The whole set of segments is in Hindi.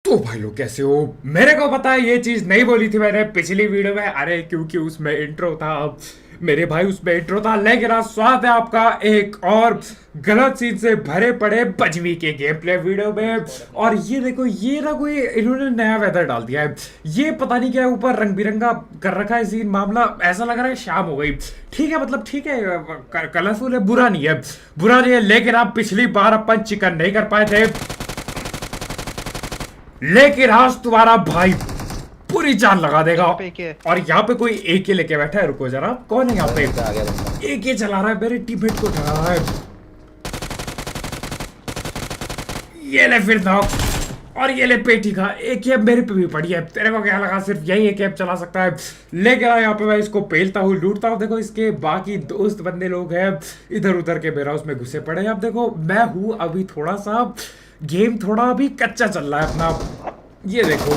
तो भाई लोग कैसे हो। मेरे को पता है ये चीज नहीं बोली थी मैंने पिछली वीडियो में, अरे क्योंकि उसमें इंट्रो था। मेरे भाई उसमें इंट्रो था, लेकिन आज स्वागत है आपका एक और गलत सीन से भरे पड़े बजवी के गेम प्ले वीडियो में। और ये देखो, ये ना कोई इन्होंने नया वेदर डाल दिया है। ये पता नहीं क्या ऊपर रंग बिरंगा कर रखा है सीन, मामला ऐसा लग रहा है शाम हो गई। ठीक है, मतलब ठीक है, कलरफुल है, बुरा नहीं है, बुरा नहीं है। लेकिन आप पिछली बार अपन चिकन नहीं कर पाए थे, लेकिन आज तुम्हारा भाई पूरी जान लगा देगा। और यहाँ पे कोई AK लेके बैठा है, रुको जरा, कौन है यहाँ पे? AK चला रहा है, मेरे टीममेट को उठा रहा है। ये ले फिर नॉक, और ये ले पेटी का एक कैप मेरे पे भी पड़ी है। तेरे को क्या लगा सिर्फ यही एक कैप चला सकता है? लेकिन यहाँ पे मैं इसको पेलता हूँ, लूटता हूँ। देखो इसके बाकी दोस्त बंदे लोग हैं इधर उधर के मेरा उसमें घुसे पड़े हैं। अब देखो मैं हूँ अभी थोड़ा सा, गेम थोड़ा अभी कच्चा चल रहा है अपना, ये देखो।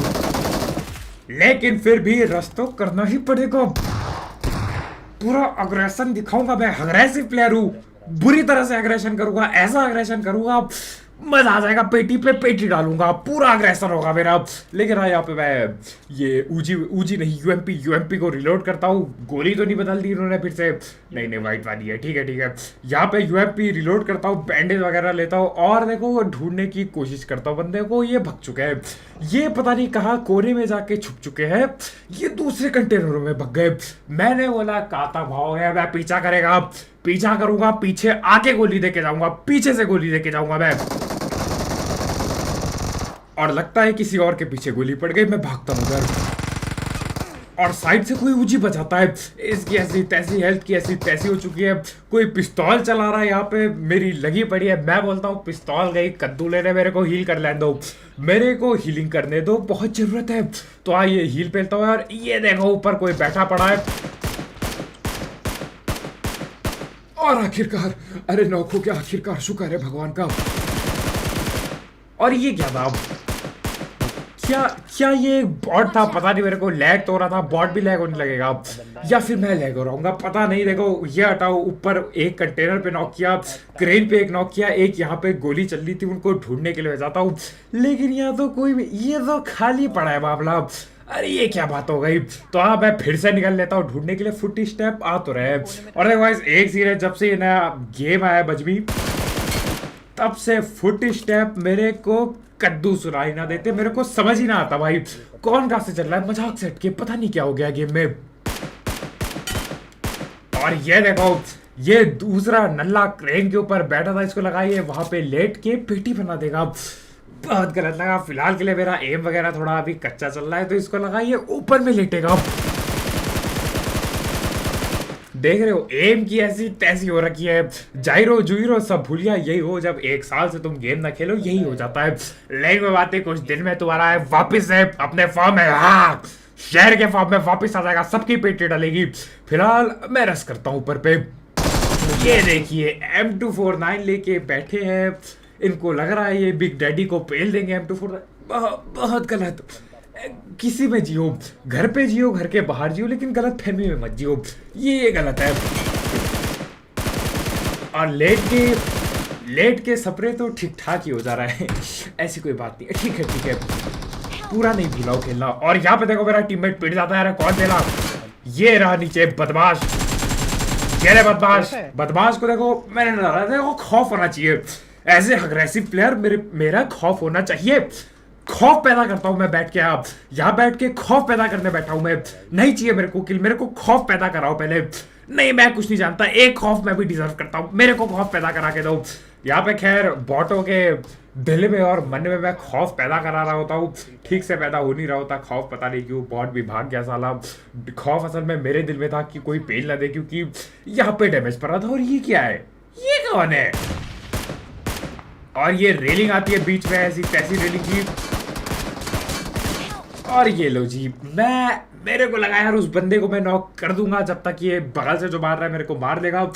लेकिन फिर भी रश तो करना ही पड़ेगा। पूरा अग्रेशन दिखाऊंगा, मैं अग्रेसिव प्लेयर हूँ। बुरी तरह से अग्रेशन करूंगा, ऐसा अग्रेशन करूंगा मजा आ जाएगा। पेटी पे पेटी डालूंगा, पूरा अग्रेसर होगा मेरा। लेकिन हाँ, यहाँ पे मैं ये ऊजी नहीं, यूएमपी को रिलोड करता हूँ। गोली तो नहीं बदल दी इन्होंने फिर से? नहीं नहीं, वाइट वाली है, ठीक है ठीक है। यहाँ पे यूएमपी रिलोड करता हूँ, बैंडेज वगैरह लेता हूँ, और देखो ढूंढने की कोशिश करता हूँ बंदे को। ये भग चुके हैं, ये पता नहीं कहाँ कोने में जाके छुप चुके हैं। ये दूसरे कंटेनरों में भग गए। मैंने बोला काता भाव है, मैं पीछा करेगा, पीछा करूंगा, पीछे आके गोली देके जाऊंगा, पीछे से गोली देके जाऊंगा मैं। और लगता है किसी और के पीछे गोली पड़ गई, मैं भागता हूँ उधर, और साइड से कोई ऊंची बचाता है। इसकी ऐसी तैसी हेल्थ की ऐसी तैसी हो चुकी है। कोई पिस्तौल चला रहा है, यहाँ पे मेरी लगी पड़ी है। मैं बोलता हूँ पिस्तौल गई कद्दू लेने, मेरे को हील कर लेने दो, मेरे को हीलिंग करने दो, बहुत जरूरत है। तो आइए हील पेलता हूँ। और ये देखो ऊपर कोई बैठा पड़ा है, और आखिरकार, अरे नौखों के आखिरकार शुक्र है भगवान का। और ये क्या था? क्या क्या ये बॉट था? पता नहीं, मेरे को लैग तो हो रहा था। बॉट भी लैग होने लगेगा या फिर मैं लैग हो रहूंगा, पता नहीं। देखो ये हटाओ, ऊपर एक कंटेनर पे नॉक किया, क्रेन पे एक नॉक किया, एक यहाँ पे गोली चल रही थी, उनको ढूंढने के लिए जाता हूँ। लेकिन यहाँ तो कोई भी, ये तो खाली पड़ा है मामला। अरे ये क्या बात हो गई? तो हाँ, मैं फिर से निकल लेता हूँ ढूंढने के लिए। फुट स्टेप आ तो रहे हैं। और देखो गाइस, एक सीरीज जब से ये नया गेम आया बजमी, तब से फुट स्टेप मेरे को कद्दू सुनाई ना देते। मेरे को समझ ही ना आता भाई कौन कहां से चल रहा है, मजाक से हटके पता नहीं क्या हो गया गेम में। और ये देखो, ये दूसरा नल्ला क्रेन के ऊपर बैठा था, इसको लगाइए वहां पे लेट के पेटी बना देगा। बहुत गलत लगा। फिलहाल के लिए मेरा एम वगैरह थोड़ा अभी कच्चा चल रहा है, तो इसको लगाइए ऊपर में लेटेगा। देख रहे हो एम की ऐसी तैसी हो रखी है। जाइरो जुइरो सब भूलिया, यही हो जब एक साल से तुम गेम ना खेलो, यही हो जाता है। लेकिन बातें कुछ दिन में तुम्हारा है वापिस है अपने फॉर्म में, हाँ शहर के फॉर्म में वापिस आ जाएगा, सबकी पेटी डालेगी। फिलहाल मैं रस करता हूँ ऊपर पे। ये देखिए M249 लेके बैठे हैं, इनको लग रहा है ये बिग डैडी को पेल देंगे M249। बहुत गलत। किसी में जियो, घर पे जियो, घर के बाहर जियो, लेकिन गलत फहमी में मत जियो, ये गलत है। और लेट के सपरे तो ठीक ठाक ही हो जा रहा है ऐसी कोई बात नहीं है, ठीक है ठीक है, पूरा नहीं भूला खेलना। और यहाँ पे देखो मेरा टीममेट पिट जाता है। कौन देला? ये रहा नीचे बदमाश। ये रे बदमाश, बदमाश को देखो मैंने डाला, देखो खौफ होना चाहिए। एज ए अग्रेसिव प्लेयर मेरा खौफ होना चाहिए। खौफ पैदा करता हूं मैं बैठ के, आप यहाँ बैठ के खौफ पैदा करने बैठा हूं मैं। नहीं चाहिए मेरे को किल, मेरे को खौफ पैदा कराओ पहले। नहीं, मैं कुछ नहीं जानता, एक खौफ मैं भी डिजर्व करता हूं, मेरे को खौफ पैदा करा के दो। यहाँ पे खैर बॉटों के दिल में और मन में मैं खौफ पैदा करा रहा होता हूँ, ठीक से पैदा हो नहीं रहा होता खौफ, पता नहीं क्यों। बॉट भी भाग गया साला। खौफ असल में मेरे दिल में था कि कोई पेल ना दे, क्योंकि यहाँ पे डैमेज पड़ रहा था। और ये क्या है? ये कौन है? और ये रेलिंग आती है बीच में, ऐसी तैसी रेलिंग की। और ये लो जी, मेरे को लगा यार उस बंदे को मैं नॉक कर दूंगा, जब तक ये बगल से जो मार रहा है मेरे को मार देगा।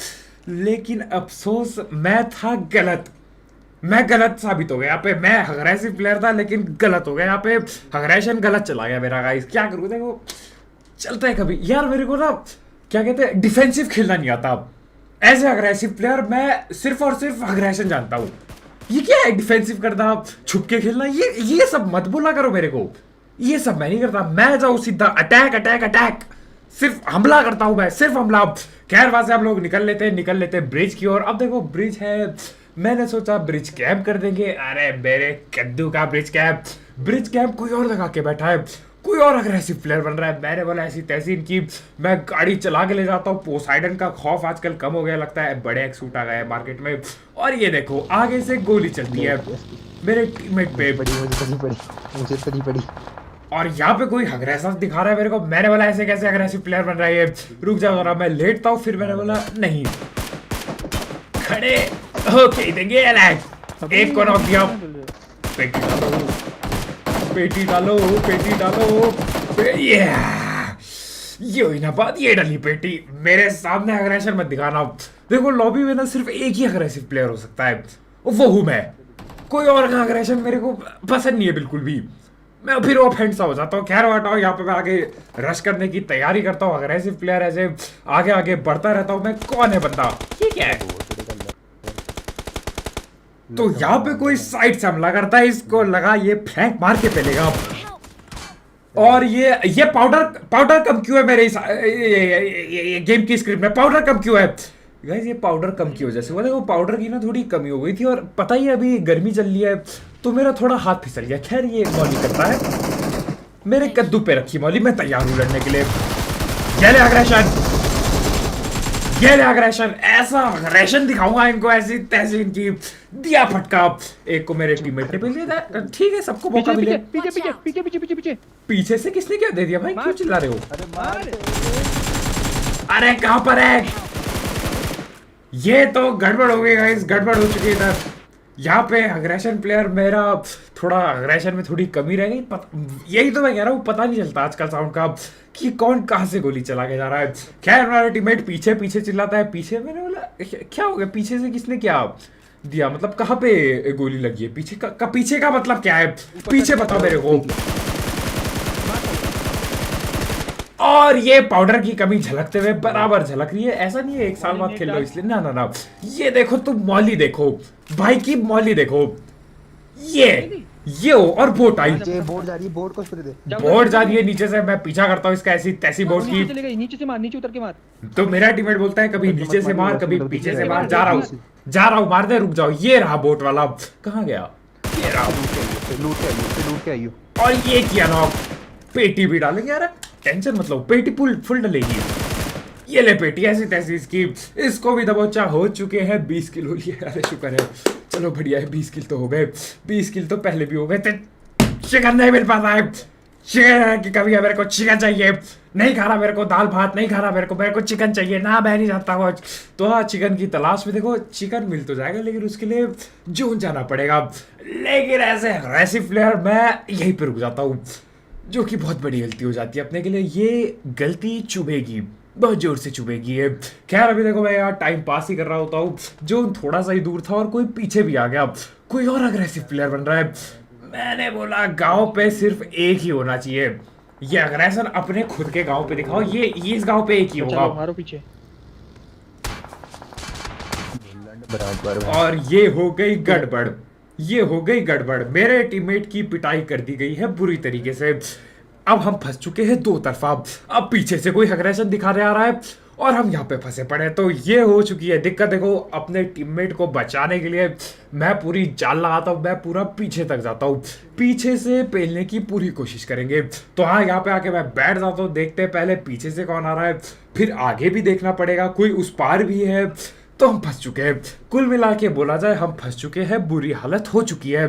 लेकिन अफसोस, मैं था गलत, मैं गलत साबित हो गया यहाँ पे। मैं अग्रेसिव प्लेयर था लेकिन गलत हो गया यहाँ पे, अग्रेशन गलत चला गया मेरा। गाइस क्या करूँ, देखो चलता है कभी यार। मेरे को ना क्या कहते हैं, डिफेंसिव खेलना नहीं आता। एज ए अग्रेसिव प्लेयर मैं सिर्फ और सिर्फ अग्रेशन जानता हूँ। ये क्या है डिफेंसिव करना, छुप के खेलना, ये सब मत बोला करो मेरे को। ये सब मैं नहीं करता, मैं जाऊँ सीधा अटैक अटैक अटैक, सिर्फ हमला करता हूं मैं, सिर्फ हमला। खैर वहां से हम लोग निकल लेते हैं ब्रिज की ओर। अब देखो ब्रिज है, मैंने सोचा ब्रिज कैंप कर देंगे। अरे मेरे कद्दू का ब्रिज कैंप कोई और लगा के बैठा है, कोई और अग्रेसिव प्लेयर बन रहा है। मैंने बोला ऐसी तैसी इनकी मैं गाड़ी चला के ले जाता हूँ। पोसाइडन का खौफ आजकल कम हो गया लगता है, बड़े एक सूट आ गए हैं मार्केट में। और ये देखो आगे से गोली चलती है मेरे टीममेट पे, मुझे तो नहीं पड़ी। और यहाँ पे कोई अग्रेसिव दिखा रहा है मेरे को। मैंने बोला ऐसे कैसे अग्रेसिव प्लेयर बन रहा है, रुक जाओ जरा, मैं लेटता हूँ। फिर मैंने बोला नहीं, खड़े ओके देंगे अलग। एक को नॉक दिया, पेटी डालो पेटी डालो पेटी डालो ये हुई ना बात, ये डाली पेटी। मेरे सामने अग्रेशन मत दिखाना। देखो लॉबी में ना सिर्फ एक ही अग्रेसिव प्लेयर हो सकता है, वो हूं मैं। कोई और का अग्रेशन मेरे को पसंद नहीं है बिल्कुल भी, मैं फिर ऑफेंड सा हो जाता हूँ। खैर हटाओ, यहाँ पे मैं आगे रश करने की तैयारी करता हूँ। अग्रेसिव प्लेयर ऐसे आगे आगे बढ़ता रहता हूँ मैं। कौन है बंदा, ये क्या है? तो यहाँ पे कोई साइड से हमला करता है, इसको लगा ये फ्लैंक मार के पहलेगा। और ये पाउडर कम क्यों है मेरे ये गेम की स्क्रिप्ट में? पाउडर कम क्यों है गाइस? ये पाउडर कम की वजह से, वो देखो पाउडर की ना थोड़ी कमी हो गई थी। और पता ही अभी गर्मी चल रही है तो मेरा थोड़ा हाथ फिसल गया। खैर ये मौली करता है, मेरे कद्दू पे रखी मौली, मैं तैयार हूं लड़ने के लिए। ये ले अग्रेशन, ऐसा अग्रेशन दिखाऊंगा इनको, ऐसी तैसी इनकी दिया फटका। एक को मेरे टीममेट ने पीछे दिया, ठीक है सबको मौका मिले। पीछे से किसने क्या दे दिया भाई, क्यों चिल्ला रहे हो? अरे कहां पर है? ये तो गड़बड़ हो गई गाइस, गड़बड़ हो चुकी है इधर। यहाँ पे अग्रेशन प्लेयर मेरा थोड़ा अग्रेशन में थोड़ी कमी रह गई। यही तो मैं कह रहा हूँ, पता नहीं चलता आजकल साउंड का कि कौन कहाँ से गोली चला के जा रहा है। खैर हमारा टीममेट पीछे पीछे चिल्लाता है। पीछे मैंने बोला क्या हो गया, पीछे से किसने क्या दिया, मतलब कहाँ पे गोली लगी है? पीछे का पीछे का मतलब क्या है? पीछे बताओ मेरे को। और ये पाउडर की कमी झलकते हुए बराबर झलक रही है। ऐसा नहीं है एक साल बाद खेल लो इसलिए, ना ना ना। ये देखो तुम मौली देखो भाई की मौली देखो, ये हो। और बोट आई, बोट जा रही है, बोट को स्प्रे दे। बोट जा रही है नीचे से, मैं पीछा करता हूँ इसका ऐसी तैसी बोट की। नीचे से मार, नीचे उतर के मार। तो मेरा टीममेट बोलता है कभी नीचे से मार कभी पीछे से मार। जा रहा हूँ मार दे, रुक जाओ। ये रहा बोट वाला, कहाँ गया? ये रहा, लूट के आइयो। और ये किया नॉक। पेटी भी डालेंगे यार, टेंशन मतलब, पेटी फुल डलेगी। ये ले पेटी ऐसी तैसी इसकी, इसको भी दबोचा हो चुके हैं। 20 किलो लिए, अरे शुक्र है, चलो बढ़िया है, 20 किल तो हो गए। 20 किल तो पहले भी हो गए थे। चिकन नहीं मिल पाता है, चिकन की कभी मेरे को चिकन चाहिए। नहीं खा रहा मेरे को दाल भात, नहीं खा रहा मेरे को चिकन चाहिए ना, मैं नहीं जाता हूँ। तो हाँ, चिकन की तलाश में देखो, चिकन मिल तो जाएगा लेकिन उसके लिए जून जाना पड़ेगा। लेकिन ऐसे अग्रेसिव प्लेयर मैं यहीं पर रुक जाता हूँ, जो कि बहुत बड़ी गलती हो जाती है अपने के लिए। ये गलती चुभेगी, बहुत जोर से चुभेगी ये। खैर अभी देखो मैं यार टाइम पास ही कर रहा होता हूँ, जो थोड़ा सा ही दूर था और कोई पीछे भी आ गया, कोई और अग्रेसिव प्लेयर बन रहा है। मैंने बोला गांव पे सिर्फ एक ही होना चाहिए, ये अग्रेशन अपने खुद के गांव पे दिखाओ। ये इस गांव पे एक ही होगा। मारो पीछे। और ये हो गई गड़बड़, मेरे टीममेट की पिटाई कर दी गई है बुरी तरीके से। अब हम फंस चुके हैं दो तरफा। अब पीछे से कोई अग्रेशन दिखाने आ रहा है और हम यहाँ पे फंसे पड़े। तो ये हो चुकी है दिक्कत। देखो अपने टीममेट को बचाने के लिए मैं पूरी जाल लगाता हूँ, मैं पूरा पीछे तक जाता हूँ, पीछे से पेलने की पूरी कोशिश करेंगे। तो हाँ, यहाँ पे आके मैं बैठ जाता हूँ, देखते हैं पहले पीछे से कौन आ रहा है, फिर आगे भी देखना पड़ेगा, कोई उस पार भी है। तो हम फंस चुके हैं, कुल मिला के बोला जाए हम फंस चुके हैं, बुरी हालत हो चुकी है।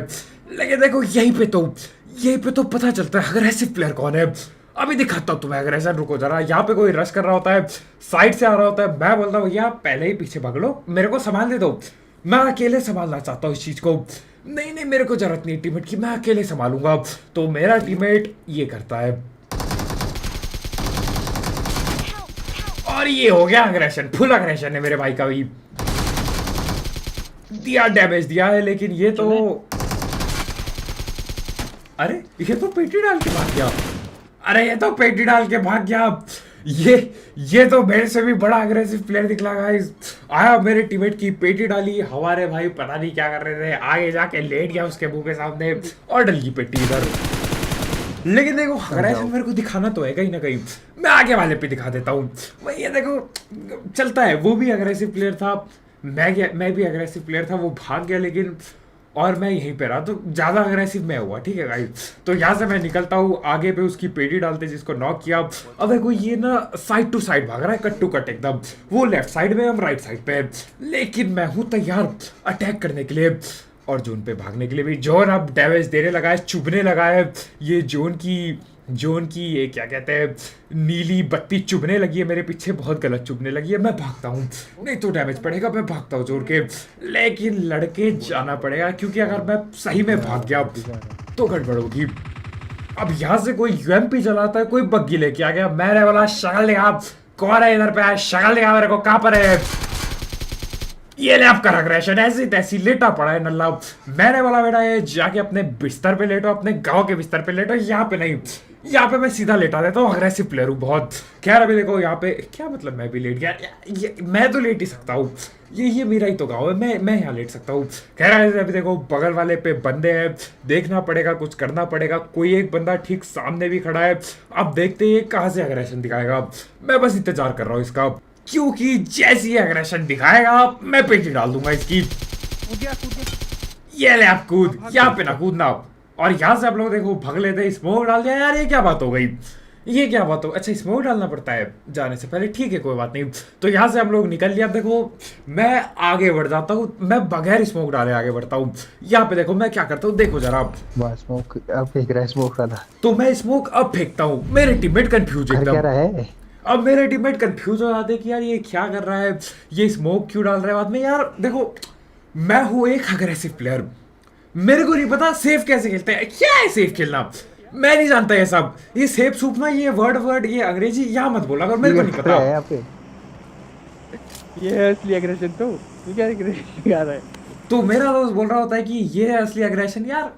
लेकिन देखो यहीं पे तो पता चलता है अग्रेसिव प्लेयर कौन है। अभी दिखाता हूँ तुम्हें अग्रेशन। रुको जरा, यहाँ पे कोई रश कर रहा होता है, साइड से आ रहा होता है, मैं बोलता हूँ भैया पहले ही पीछे भाग लो, मेरे को संभाल दे दो, मैं अकेले संभालना चाहता हूँ इस चीज को। नहीं मेरे को जरूरत नहीं टीममेट की, मैं अकेले संभालूंगा। तो मेरा टीममेट ये करता है और ये हो गया अग्रेशन, फुल अग्रेशन है मेरे भाई का भी। दिया डैमेज दिया है, लेकिन ये तो अरे ये तो पेटी डाल के भाग गया। ये तो मेरे से भी बड़ा अग्रेसिव प्लेयर निकला गाइस। आया मेरे टीममेट की पेटी डाली, हमारे भाई पता नहीं क्या कर रहे थे, आगे जाके लेट गया उसके मुंह के सामने और डल गई पेटी इधर। लेकिन देखो अग्रेशन मेरे को दिखाना तो है कहीं ना कहीं, मैं आगे वाले पे दिखा देता हूँ। भाई ये देखो चलता है, वो भी अग्रेसिव प्लेयर था, मैं भी अग्रेसिव प्लेयर था, वो भाग गया लेकिन और मैं यहीं पे रहा, तो ज्यादा अग्रेसिव मैं हुआ, ठीक है गाइस। तो यहाँ से मैं निकलता हूँ, आगे पे उसकी पेटी डालते जिसको नॉक किया। अब देखो ये ना साइड टू साइड भाग रहा है, कट टू कट एकदम, वो लेफ्ट साइड में हम राइट साइड पे, लेकिन मैं हूँ तैयार अटैक करने के लिए और जोन पे भागने के लिए भी। जोन अब डैमेज देने लगा है, चुभने लगा है, ये जोन की ये क्या कहते हैं नीली बत्ती चुभने लगी है मेरे पीछे, बहुत गलत चुभने लगी है। मैं भागता हूँ, नहीं तो डैमेज पड़ेगा, मैं भागता हूँ जोर के, लेकिन लड़के जाना पड़ेगा क्योंकि अगर मैं सही में भाग गया तो गड़बड़ होगी। अब यहाँ से कोई यूएमपी चलाता है, कोई बग्गी लेके आ गया, मैंने बोला शक्ल दिखा, कौन है इधर पे आया, शक्ल दिखा मेरे को, कहाँ पर है। ये ले आपका अग्रेशन, ऐसी तैसी लेटा पड़ा है नल्ला। मैंने बोला बेटा ये जाके अपने बिस्तर पे लेटो, अपने गांव के बिस्तर पे लेटो, यहाँ पे नहीं, यहाँ पे मैं सीधा लेटा देता हूँ, अग्रेसिव प्लेयर हूँ बहुत। खैर अभी देखो यहाँ पे क्या मतलब मैं भी लेट गया, मैं तो लेट ही सकता हूँ, ये मेरा ही तो गाँव है, मैं यहाँ लेट सकता हूँ। खैर अभी देखो बगल वाले पे बंदे हैं, देखना पड़ेगा, कुछ करना पड़ेगा। कोई एक बंदा ठीक सामने भी खड़ा है, अब देखते हैं कहाँ से अग्रेशन दिखाएगा। मैं बस इंतजार कर रहा हूँ इसका, क्योंकि जैसी अग्रेशन दिखाएगा मैं पेटी डाल दूंगा इसकी। ये ले आप कूद, यहाँ पे ना कूदना। और यहाँ से आप लोग देखो भग लेते, स्मोक डाल दिया यार, ये क्या बात हो गई, ये क्या बात हो, अच्छा स्मोक डालना पड़ता है जाने से पहले, ठीक है कोई बात नहीं। तो यहाँ से हम लोग निकल लिया। देखो मैं आगे बढ़ जाता हूँ, मैं बगैर स्मोक डाले आगे बढ़ता हूँ। यहाँ पे देखो मैं क्या करता हूँ, देखो जरा, स्मोक अब फेंक रहा है, स्मोक वाला। तो मैं स्मोक अब फेंकता हूँ, मेरे टीममेट कंफ्यूज क्या एकदम, रहा है। अब मेरे टीममेट कंफ्यूज हो जाते कि यार ये क्या कर रहा है, ये स्मोक क्यों डाल रहा है। बाद में यार देखो मैं हूँ एक अग्रेसिव प्लेयर, मेरे को नहीं पता सेफ कैसे खेलते हैं, क्या है सेफ खेलना, मैं नहीं जानता ये सब, ये सेफ सूप ना, ये वर्ड ये अंग्रेजी यहाँ मत बोला कर, मेरे को नहीं पता। यहाँ पे ये असली एग्रेशन तो तू क्या एग्रेशन गा रहा है। तो मेरा दोस्त बोल रहा होता है कि ये है असली अग्रेशन, यार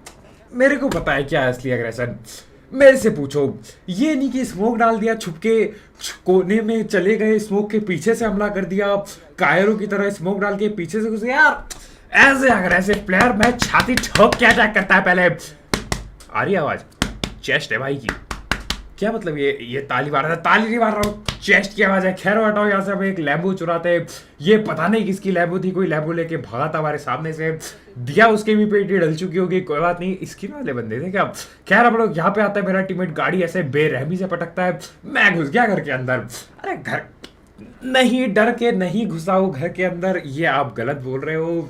मेरे को पता है क्या है असली अग्रेशन, मेरे से पूछो। ये नहीं कि स्मोक डाल दिया, छुपके कोने में चले गए, स्मोक के पीछे से हमला कर दिया, कायरों की तरह स्मोक डाल के पीछे से घुसे। यार ऐसे अग्रेसिव प्लेयर मैं छाती ठोक के अटैक करता है पहले। आ रही आवाज, चेस्ट है भाई की, क्या मतलब ये ताली मार रहा था, ताली नहीं मार रहा हूँ, चेस्ट की आवाज है। खैर हटाओ, यहाँ से हम एक लैम्बो चुराते, ये पता नहीं किसकी लैम्बो थी, कोई लैम्बो लेके भागा था हमारे सामने से, दिया उसके भी पेटी डल चुकी होगी, कोई बात नहीं, स्किन वाले बंदे थे क्या। खैर हम लोग यहाँ पे आता है, मेरा टीममेट गाड़ी ऐसे बेरहमी से पटकता है, मैं घुस गया घर के अंदर। अरे घर नहीं, डर के नहीं घुसा हूँ घर के अंदर, ये आप गलत बोल रहे हो।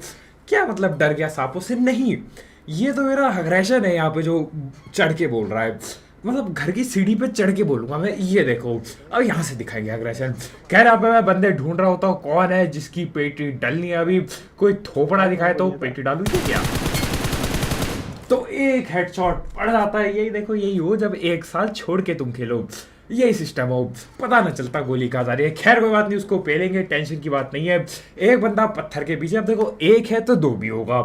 क्या मतलब डर गया सांपों से, नहीं, ये तो मेरा अग्रेशन है यहाँ पे जो चढ़ के बोल रहा है, मतलब घर की सीढ़ी पे चढ़ के बोलूंगा मैं। ये देखो अब यहाँ से दिखाएंगे अग्रेशन। खैर यहाँ पे मैं बंदे ढूंढ रहा होता हूँ, कौन है जिसकी पेटी डलनी है, अभी कोई थोपड़ा दिखाए तो पेटी डालू क्या, तो एक हेडशॉट पड़ जाता है। यही देखो, यही हो जब एक साल छोड़ के तुम खेलो, यही सिस्टम हो, पता ना चलता गोली कहाँ जा रही है। खैर कोई बात नहीं, उसको पेलेंगे, टेंशन की बात नहीं है। एक बंदा पत्थर के पीछे, अब देखो एक है तो दो भी होगा,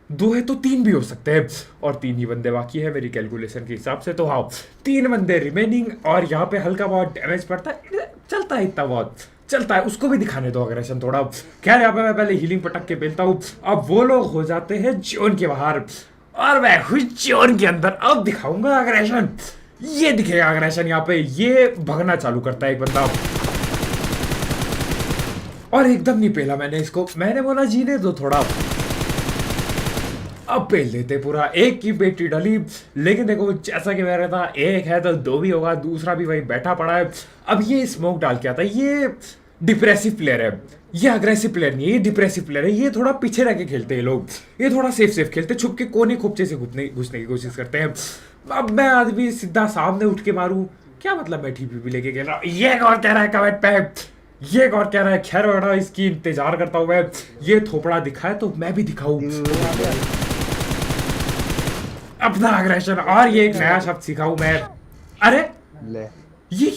दो है तो तीन भी हो सकते हैं, और तीन ही बंदे बाकी है मेरी कैलकुलेशन के हिसाब से, तो हाँ 3 बंदे रिमेनिंग। और यहाँ पे हल्का बहुत डैमेज पड़ता है, चलता है इतना बहुत चलता है, उसको भी दिखाने दो अग्रेशन थोड़ा। खैर यहाँ पे मैं पहले हीलिंग पटक के बेलता हूँ। अब वो लोग हो जाते हैं जोन के बाहर और मैं हूँ जोन के अंदर, अब दिखाऊंगा अग्रेशन। ये दिखेगा अग्रेशन यहाँ पे, ये भगना चालू करता है एक बंदा, और एकदम नहीं पेला मैंने इसको, मैंने बोला जीने दो थोड़ा, अब पेल देते पूरा। एक की पेटी डली, लेकिन देखो जैसा कि मैं रहा था, एक है तो दो भी होगा, दूसरा भी वही बैठा पड़ा है। अब ये स्मोक डाल के आता है, ये डिप्रेसिव प्लेयर है, ये अग्रेसिव प्लेयर नहीं है, ये डिप्रेसिव प्लेयर है। ये थोड़ा पीछे रह के खेलते हैं लोग, ये थोड़ा सेफ खेलते, छुप के कोने खोपचे से घुसने की कोशिश करते हैं। अब मैं आदमी सीधा सामने उठ के मारूं, क्या मतलब मैं TPP लेके खेल रहा हूँ, ये कौन कह रहा है कमेंट पे, ये कौन कह रहा है। खैर बेटा इसकी इंतजार करता हूँ मैं, ये थोपड़ा दिखाए तो मैं भी दिखाऊं अपना अग्रेशन, और ये एक नया शब्द सीखा हूं मैं। अरे ले ये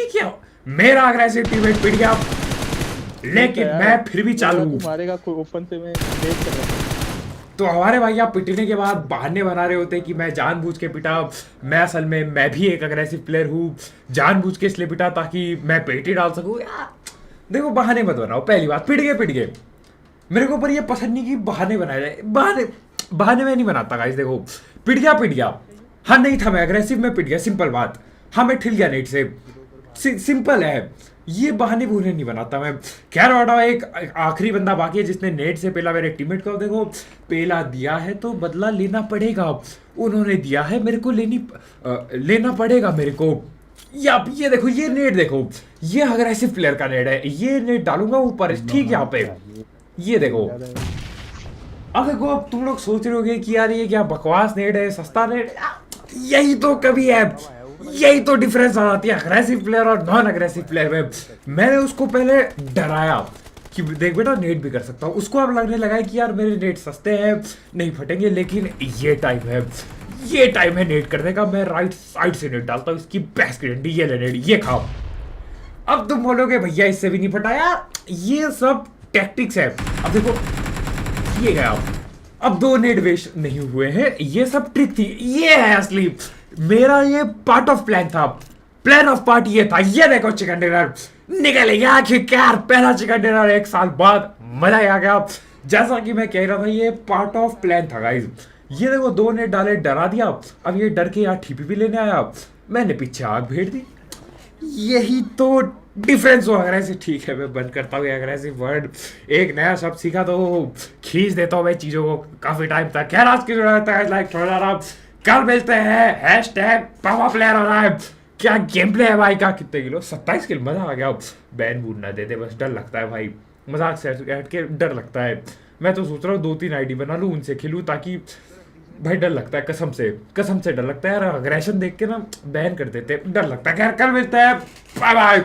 क्या मेरा अग्रेसिव टीममेट पिट गया, लेकिन मैं फिर भी चालू हूं। मारेगा कोई ओपन से, मैं वेट कर रहा हूं। तो हमारे भाई आप पिटने के बाद बहाने बना रहे होते कि मैं जानबूझ के पिटा, मैं असल में मैं भी एक अग्रेसिव प्लेयर हूँ, जानबूझ के इसलिए पिटा ताकि मैं पेटी डाल सकूँ यार। देखो बहाने मत बनाओ, पहली बात पिट गए मेरे को, पर ये पसंद नहीं कि बहाने बनाए जाए। बहाने बहाने में नहीं बनाता गाइस। देखो पिट गया, हाँ नहीं था मैं अग्रेसिव में, पिट गया, सिंपल बात। हाँ मैं ठिल गया नेट से, सिंपल है। ये बहाने बूने नहीं बनाता मैं। खैर हटाओ, एक आखिरी बंदा बाकी है जिसने नेट से पहला मेरे टीममेट को, देखो पहला दिया है तो बदला लेना पड़ेगा। उन्होंने दिया है, मेरे को लेना पड़ेगा मेरे को। ये देखो, ये नेट देखो, ये अग्रेसिव प्लेयर का नेट है, ये नेट डालूंगा ऊपर ठीक यहाँ पे। ये देखो, अब देखो, अब तुम लोग सोच रहे होगे कि यार ये क्या बकवास नेट है, सस्ता नेट। यही तो कभी है, यही तो डिफरेंस आ जाती है अग्रेसिव प्लेयर और नॉन अग्रेसिव प्लेयर में। मैंने उसको पहले डराया कि देख बेटा नेट भी कर सकता हूँ, उसको अब लगने लगा है कि यार मेरे नेट सस्ते हैं, नहीं फटेंगे। लेकिन ये टाइम है नेट करने का। मैं राइट साइड से नेट डालता हूँ, इसकी बेस्ट गारंटी। ये ले नेट, ये खाओ। अब तुम बोलोगे भैया इससे भी नहीं फटाया, ये सब टैक्टिक्स है। अब देखो ये गया, अब 2 नेट वेस्ट नहीं हुए हैं, ये सब ट्रिक थी। ये है असली मेरा, ये पार्ट ऑफ प्लान था, प्लान ऑफ पार्ट ये था। ये देखो चिकन डिनर निकल गया आखिरकार, पहला चिकन डिनर 1 साल बाद, मजा आ गया। जैसा कि मैं कह रहा था, ये पार्ट ऑफ प्लान था गाइस। ये देखो 2 नेट डाले, डरा दिया। अब ये डर के यहाँ ठीपी भी लेने आया, मैंने पीछे आग भेड़ दी। यही तो डिफरेंस हो अग्रेसिव। ठीक है मैं बंद करता हूँ अग्रेसिव वर्ड, एक नया शब्द सीखा तो खींच देता हूँ मैं चीज़ों को काफ़ी टाइम तक। खैर आज की जरूरत है लाइक थोड़ा सा, कल मिलते हैं। हैशटैग पापा प्लेयर हो रहा है। क्या गेम प्ले है भाई का, कितने किलो, 27 किलो, मजा आ गया। बैन बून ना दे दे बस, डर लगता है भाई, मजाक से हट के डर लगता है। मैं तो सोच रहा हूँ 2-3 आईडी बना लूँ, उनसे खेलूँ, ताकि भाई डर लगता है, कसम से डर लगता है यार। अग्रेशन देख के ना बैन कर देते, डर लगता है। खैर कल मिलते हैं, बाय बाय।